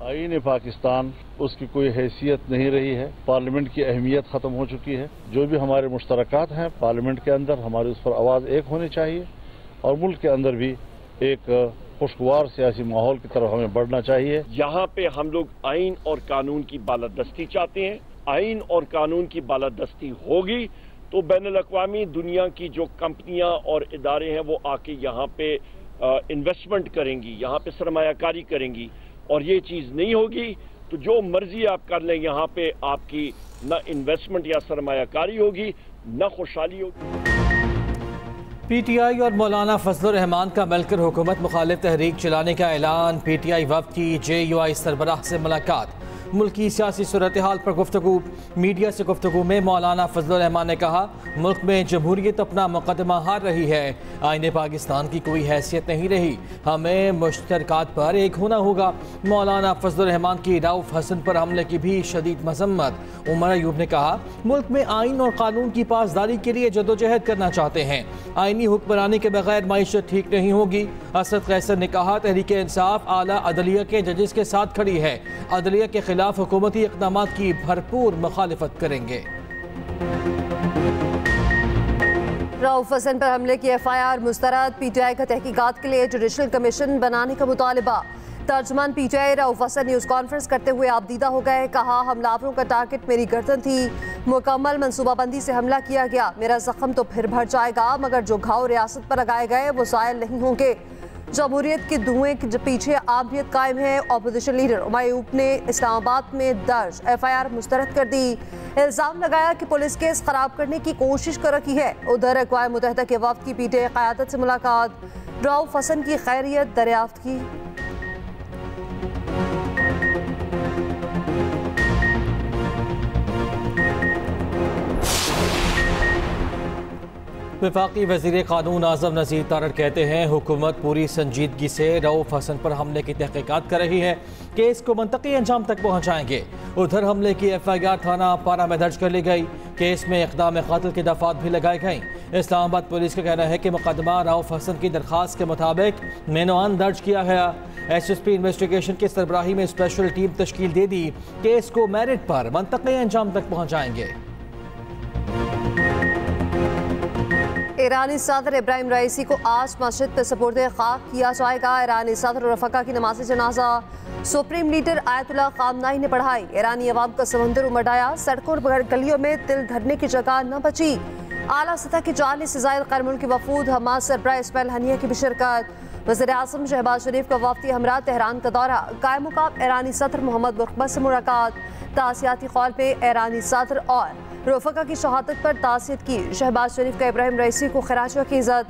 आईन पाकिस्तान उसकी कोई हैसियत नहीं रही है। पार्लियामेंट की अहमियत खत्म हो चुकी है। जो भी हमारे मुश्तरकात हैं पार्लियामेंट के अंदर, हमारी उस पर आवाज़ एक होनी चाहिए और मुल्क के अंदर भी एक खुशगवार सियासी माहौल की तरफ हमें बढ़ना चाहिए। यहाँ पे हम लोग आइन और कानून की बालादस्ती चाहते हैं। आइन और कानून की बालादस्ती होगी तो बैनुल-अक़वामी दुनिया की जो कंपनियां और इदारे हैं वो आके यहाँ पे इन्वेस्टमेंट करेंगी, यहाँ पे सरमायाकारी करेंगी। और ये चीज़ नहीं होगी तो जो मर्जी आप कर लें, यहाँ पे आपकी न इन्वेस्टमेंट या सरमायाकारी होगी न खुशहाली होगी। PTI और मौलाना फजलुर रहमान का मिलकर हुकूमत मुखालिफ तहरीक चलाने का ऐलान। PTI वफ़द की JUI सरबराह से मुलाकात। मुल्की सियासी सूरत हाल पर गुफ्तगू। मीडिया से गुफ्तगू में मौलाना फजलुर रहमान ने कहा, मुल्क में जमहूरियत अपना मुकदमा हार रही है। आईने पाकिस्तान की कोई हैसियत नहीं रही। हमें मुश्तरकात पर एक होना होगा। मौलाना फजलुर रहमान की रऊफ हसन पर हमले की भी शदीद मजम्मत। उमर अयूब ने कहा, मुल्क में आइन और कानून की पासदारी के लिए जदोजहद करना चाहते हैं। आईनी हुक्मरानी के बगैर मईशत ठीक नहीं होगी। असद कैसर ने कहा, तहरीक इंसाफ आला अदलिया के जजेस के साथ खड़ी है। अदलिया के खिलाफ हुकूमती इक़दाम की भरपूर मुखालिफत करेंगे। रऊफ हसन पर हमले की FIR मुस्तरद। PTI का तहकीकात के लिए जुडिशल कमीशन बनाने का मुतालिबा। तर्जुमान PTI Rauf Hasan news conference करते हुए आपदीदा हो गए। कहा, हमलावरों का टारगेट मेरी गर्दन थी। मुकम्मल मनसूबाबंदी से हमला किया गया। मेरा जख्म तो फिर भर जाएगा मगर जो घाव रियासत पर लगाए गए वो ज़ायल नहीं होंगे। जमहूरियत के धुएं के पीछे आमरीत कायम है। अपोजिशन लीडर उमर अयूब ने इस्लामाबाद में दर्ज FIR मुस्तरद कर दी। इल्ज़ाम लगाया कि पुलिस केस खराब करने की कोशिश कर रही है। उधर अक़वाम मुत्तहिदा के वफ़द की PTI क़यादत से मुलाकात। रऊफ हसन की खैरियत दरियाफ्त की। वफाकी वज़ीर क़ानून आज़म नज़ीर तारड़ कहते हैं, हुकूमत पूरी संजीदगी से रऊफ हसन पर हमले की तहक़ीक़ात कर रही है। केस को मंतकी अंजाम तक पहुँचाएंगे। उधर हमले की FIR थाना पारा में दर्ज कर ली गई। केस में इक़दाम क़त्ल की दफ़ात भी लगाई गई। इस्लामाबाद पुलिस का कहना है कि मुकदमा रऊफ हसन की दरख्वास्त के मुताबिक मेनोआन दर्ज किया गया। SSP इन्वेस्टिगेशन की सरबराही में स्पेशल टीम तश्कील दे दी। केस को मेरिट पर मंतकी अंजाम तक पहुँचाएंगे। ईरानी सदर इब्राहिम रईसी को आज मस्जिद पर सुपुर्द खाक किया जाएगा। ईरानी सदर रफ़का की नमाज जनाजा सुप्रीम लीडर आयतुल्लाह ख़ामनाई ने पढ़ाई। ईरानी अवाम का समंदर उमड़। सड़कों और गलियों में तिल धरने की जगह न बची। आला सतह की 40 से ज़ायद क़ैर की वफूद। हमास सरबराह इस्माइल हनिया की भी शिरकत। वज़ीर आज़म शहबाज शरीफ का वफ़दी हमरा तेहरान का दौरा। कायम मुक़ाम ईरानी सदर मोहम्मद मुक़बल से मुलाकात। ताज़ियाती कॉल पे ईरानी सदर और रफ़का की शहादत पर ताज़ियत की। शहबाज शरीफ का इब्राहिम रईसी को खिराज अक़ीदत।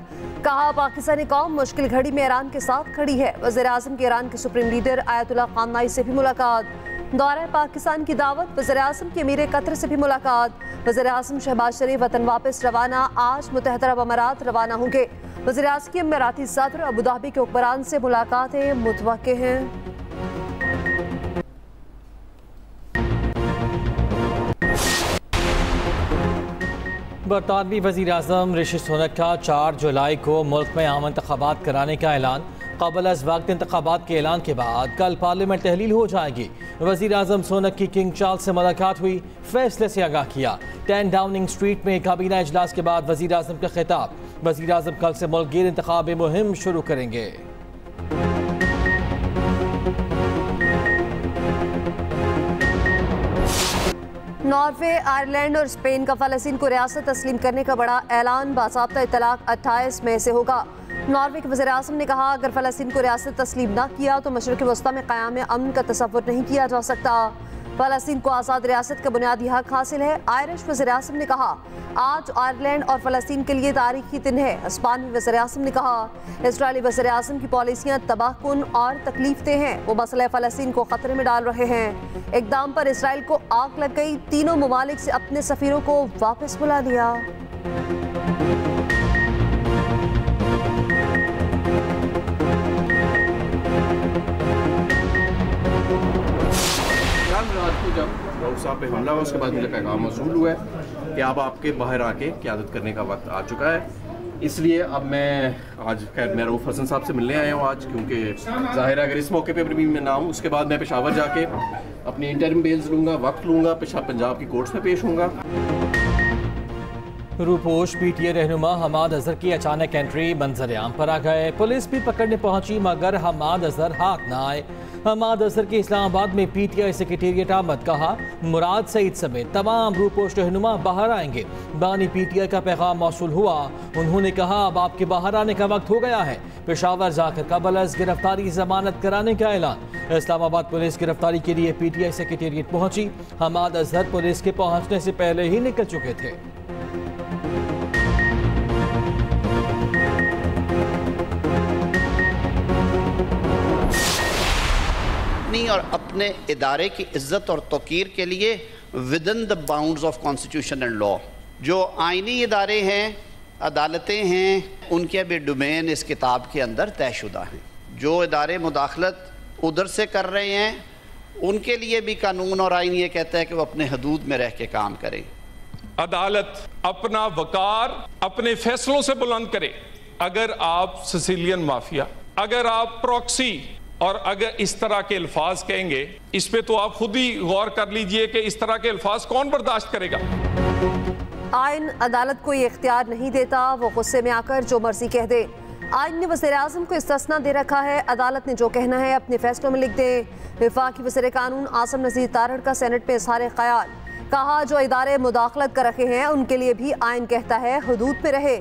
कहा, पाकिस्तानी कौम मुश्किल घड़ी में ईरान के साथ खड़ी है। वज़ीर आज़म की ईरान के सुप्रीम लीडर आयतुल्लाह ख़ामनाई से भी मुलाकात। दौरा पाकिस्तान की दावत। वज़ीर आज़म की अमीर कतर से भी मुलाकात। वज़ीर आज़म शहबाज शरीफ वतन वापस रवाना। आज मुत्तहिदा अरब अमारात रवाना होंगे। वज़ीर आज़म की अमीराती सदर अबूधाबी के हुक्मरान से मुलाकातें मुतवक्के हैं। बरतानवी वज़ीर आज़म ऋषि सुनक का 4 जुलाई को मुल्क में आम इंतख़ाबात कराने का ऐलान। क़ब्ल अज़ वक्त इंतख़ाबात के ऐलान के बाद कल पार्लियामेंट तहलील हो जाएगी। वज़ीर आज़म सोनक की किंग चार्ल्स से मुलाकात हुई। फैसले से आगाह किया। 10 डाउनिंग स्ट्रीट में काबीना इजलास के बाद वज़ीर आज़म का खिताब। वज़ीर आज़म कल से मुल्क गिर इंतख़ाबी मुहिम शुरू करेंगे। नॉर्वे, आयरलैंड और स्पेन का फ़लस्तीन को रियासत तस्लीम करने का बड़ा ऐलान। बाज़ाब्ता इतलाक़ 28 मई से होगा। नॉर्वे के वज़ीर आज़म ने कहा, अगर फ़लस्तीन को रियासत तस्लीम न किया तो मशरिक़ वस्ता में क़याम अमन का तसव्वुर नहीं किया जा सकता। फ़लस्तीन को आज़ाद रियासत का बुनियादी हक हासिल है। आयरिश वज़ीर आज़म ने कहा, आज आयरलैंड और फ़लस्तीन के लिए तारीख़ी दिन है। स्पेनी वज़ीर आज़म ने कहा, इजरायली वज़ीर आज़म की पॉलिसियाँ तबाहकुन और तकलीफ़देह हैं। वो मसला फ़लस्तीन को ख़तरे में डाल रहे हैं। इक़दाम पर इसराइल को आग लग गई। तीनों ममालिक से अपने सफ़ीरों को वापस बुला लिया। रात को जब रऊफ साहब पे हमला हुआ उसके बाद मुझे पैगाम मौसूल हुआ है कि अब आपके बाहर आके क़यादत करने का वक्त आ चुका है इसलिए अब मैं आज खैर मैं रऊफ हसन साहब से मिलने आया हूँ आज, क्योंकि ज़ाहिर है अगर इस मौके पे भी मैं ना हूँ उसके बाद मैं पेशावर जाके अपनी इंटरिम बेल्स लूँगा, वक्त लूँगा, पंजाब की कोर्ट्स में पेश होऊंगा। रूपोश पीटीआई रहनुमा हमाद अजहर की अचानक एंट्री मंजर आम पर आ गए। पुलिस भी पकड़ने पहुंची मगर हमाद अजहर हाथ न आए। हमाद अजहर के इस्लामाबाद में पीटीआई सेक्रेटेरिएट आमद, कहा मुराद सईद समेत तमाम रूपोश रहनुमा बाहर आएंगे। बानी पीटीआई का पैगाम मौसूल हुआ। उन्होंने कहा अब आपके बाहर आने का वक्त हो गया है। पेशावर जाकर कबल गिरफ्तारी जमानत कराने का ऐलान। इस्लामाबाद पुलिस गिरफ्तारी के लिए पीटीआई सेक्रेटेरिएट पहुंची। हमाद अजहर पुलिस के पहुंचने से पहले ही निकल चुके थे। और अपने इदारे की इज्जत और तौकीर के लिए with in the bounds of constitution and law, जो आइनी इदारे हैं, अदालतें हैं, उनके भी डोमेन इस किताब के अंदर तयशुदा हैं। जो इदारे मुदाखलत उधर से कर रहे हैं उनके लिए भी कानून और आइन ये कहता है कि वो अपने हदूद में रह के काम करें। अदालत अपना वकार अपने फैसलों से बुलंद करे। अगर आप सिसिलियन माफिया, अगर आप प्रॉक्सी और अगर इस तरह के अल्फाज कहेंगे, इस पे तो आप खुद ही गौर कर लीजिए कि इस तरह के अल्फाज कौन बर्दाश्त करेगा। आइन अदालत को ये इख्तियार नहीं देता, वो गुस्से में आकर जो मर्जी कह दे। आइन ने वज़ीर-ए-आज़म को इस्तिस्ना दे रखा है, अदालत ने जो कहना है अपने फैसलों में लिख दे। वफाकी वज़ीर कानून आसिम नज़ीर तारड़ का सेनेट में इज़हार ख्याल, कहा जो इदारे मुदाखलत कर रखे हैं उनके लिए भी आइन कहता है हदूद पे रहे।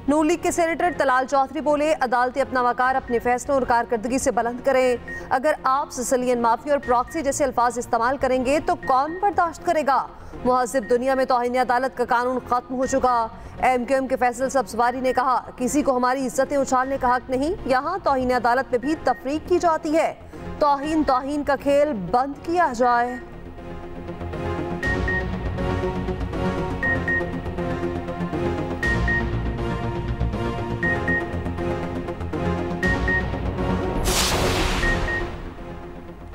नून लीग के सेनेटर तलाल चौधरी बोले अदालतें अपना वकार अपने फैसलों और कारकर्दगी से बुलंद करें। अगर आप सिसिलियन माफिया और प्रॉक्सी जैसे अल्फाज इस्तेमाल करेंगे तो कौन बर्दाश्त करेगा। मुहज़्ज़िब दुनिया में तौहीन अदालत का कानून खत्म हो चुका। एमक्यूएम के फैसल सब्ज़वारी ने कहा किसी को हमारी इज्जतें उछालने का हक नहीं, यहाँ तौहीन अदालत में भी तफरीक की जाती है। तौहीन का खेल बंद किया जाए।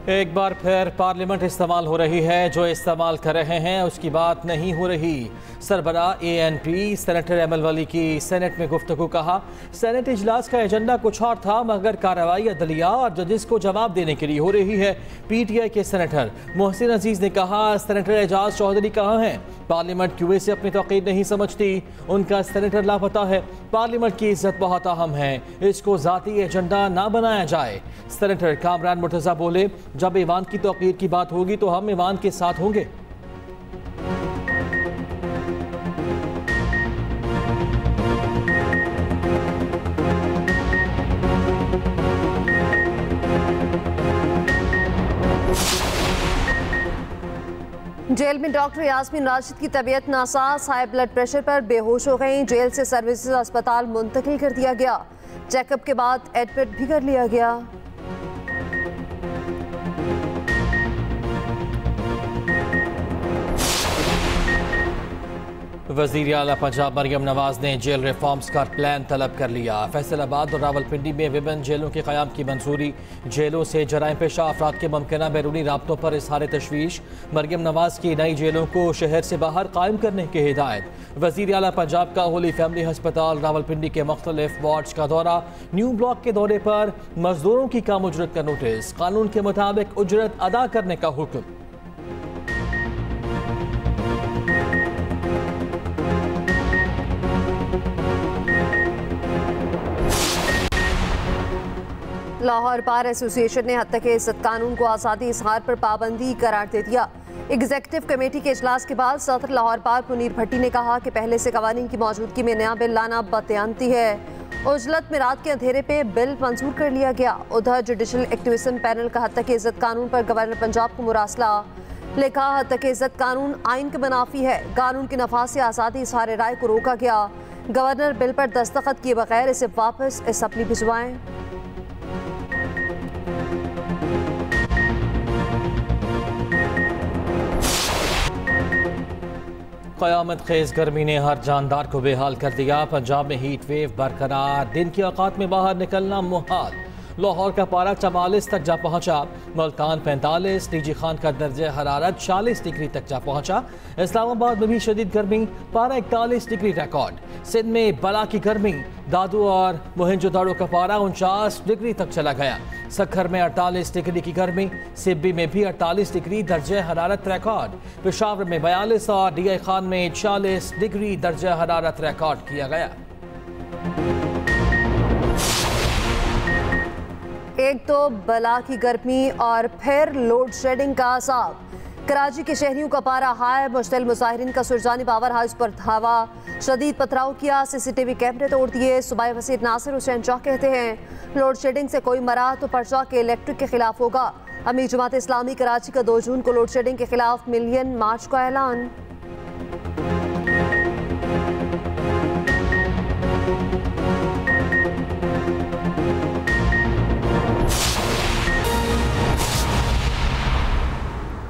एक बार फिर पार्लियामेंट इस्तेमाल हो रही है, जो इस्तेमाल कर रहे हैं उसकी बात नहीं हो रही। सरबराह ANP सेनेटर एमल वली की सेनेट में गुफ्तगू, कहा सेनेट इजलास का एजेंडा कुछ और था मगर कार्रवाई अदलिया और जजेस को जवाब देने के लिए हो रही है। PTI के सेनेटर मोहसिन अजीज ने कहा सेनेटर एजाज चौधरी कहाँ हैं, पार्लियामेंट QA से अपनी तौकीर नहीं समझती, उनका सेनेटर लापता है। पार्लियामेंट की इज्जत बहुत अहम है, इसको जाती एजेंडा ना बनाया जाए। सेनेटर कामरान मुर्तज़ा बोले जब ईवान की तौकीर की बात होगी तो हम ईवान के साथ होंगे। जेल में डॉक्टर यास्मीन राशिद की तबीयत नासाज, हाई ब्लड प्रेशर पर बेहोश हो गई। जेल से सर्विसेज अस्पताल मुंतकिल कर दिया गया। चेकअप के बाद एडमिट भी कर लिया गया। वज़ीर आला पंजाब मरियम नवाज ने जेल रिफॉर्म्स का प्लान तलब कर लिया। फैसलाबाद और रावलपिंडी में विभिन्न जेलों के क़याम की मंजूरी। जेलों से जराइम पेशा अफराद के मुमकिना बैरूनी राब्तों पर इज़हार तशवीश। मरियम नवाज की नई जेलों को शहर से बाहर कायम करने की हिदायत। वज़ीर आला पंजाब का होली फैमिली हस्पताल रावलपिंडी के मुख्तलिफ वार्ड्स का दौरा। न्यू ब्लॉक के दौरे पर मजदूरों की कम उजरत का नोटिस। कानून के मुताबिक उजरत अदा करने का हुक्म। लाहौर बार एसोसिएशन ने हद तक इज्जत कानून को आज़ादी इजहार पर पाबंदी करार दे दिया। एग्जीक्यूटिव कमेटी के इजलास के बाद सदर लाहौर बार मुनीर भट्टी ने कहा कि पहले से कवानीन की मौजूदगी में नया बिल लाना बदयांती है। उजलत में रात के अंधेरे पे बिल मंजूर कर लिया गया। उधर जुडिशल एक्टिविज्म पैनल का हद तक इज्जत कानून पर गवर्नर पंजाब को मुरासला। लिखा हद तक इज्जत कानून आइन के मुनाफी है। कानून के नफाज से आज़ादी इजहार राय को रोका गया। गवर्नर बिल पर दस्तखत किए बगैर इसे वापस असेंबली भिजवाएं। क़यामत खेज़ गर्मी ने हर जानदार को बेहाल कर दिया। पंजाब में हीट वेव बरकरार, दिन के औकात में बाहर निकलना मुहाल। लाहौर का पारा 44 तक जा पहुंचा। मुल्तान 45, डीजी खान का दर्जा हरारत 40 डिग्री तक जा पहुंचा। इस्लामाबाद में भी शदीद गर्मी, पारा 41 डिग्री रिकॉर्ड। सिंध में बला की गर्मी, दादू और मोहनजोदाड़ो का पारा 49 डिग्री तक चला गया। सखर में 48 डिग्री की गर्मी, सिब्बी में भी 48 डिग्री दर्जा हरारत रिकॉर्ड। पेशावर में 42 और डीआई खान में 40 डिग्री दर्जा हरारत रिकॉर्ड किया गया। एक तो बला की गर्मी और फिर लोड शेडिंग का असाब। कराची के शहरियों का पारा हाई, मुश्तिल मुजाहिरीन का सुरजानी पावर हाउस पर धावा, शदीद पथराव किया, सीसीटीवी कैमरे तोड़ दिए। सूबाई वज़ीर नासिर हुसैन चौक कहते हैं लोड शेडिंग से कोई मरा तो पर्चा के इलेक्ट्रिक के खिलाफ होगा। अमीर जमात इस्लामी कराची का 2 जून को लोड शेडिंग के खिलाफ मिलियन मार्च का ऐलान।